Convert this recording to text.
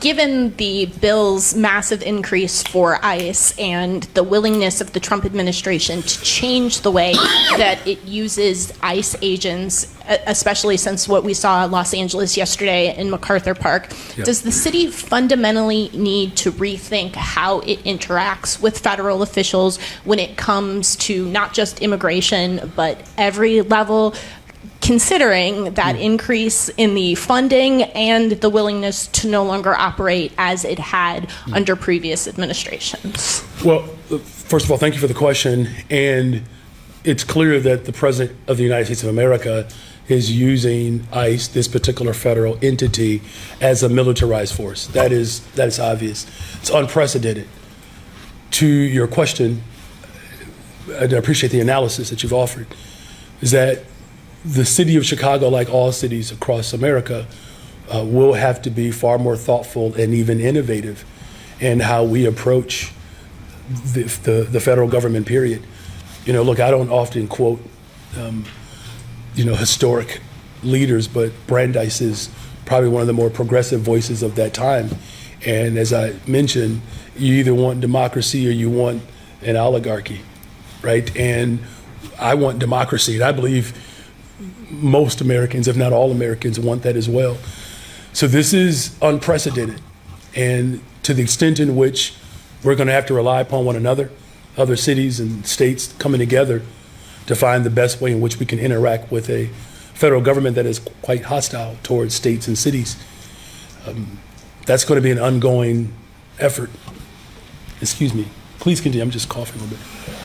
Given the bill's massive increase for ICE and the willingness of the Trump administration to change the way that it uses ICE agents, especially since what we saw in Los Angeles yesterday in MacArthur Park, does the city fundamentally need to rethink how it interacts with federal officials when it comes to not just immigration, but every level, considering that increase in the funding and the willingness to no longer operate as it had under previous administrations? Well, first of all, thank you for the question. And it's clear that the President of the United States of America is using ICE, this particular federal entity, as a militarized force. That is obvious. It's unprecedented. To your question, I appreciate the analysis that you've offered, is that the city of Chicago, like all cities across America, will have to be far more thoughtful and even innovative in how we approach the federal government, period. You know, look, I don't often quote, historic leaders, but Brandeis is probably one of the more progressive voices of that time. And as I mentioned, you either want democracy or you want an oligarchy, right? And I want democracy, and I believe most Americans, if not all Americans, want that as well. So this is unprecedented. And to the extent in which we're going to have to rely upon one another, other cities and states coming together to find the best way in which we can interact with a federal government that is quite hostile towards states and cities, that's going to be an ongoing effort. Excuse me. Please continue. I'm just coughing a little bit.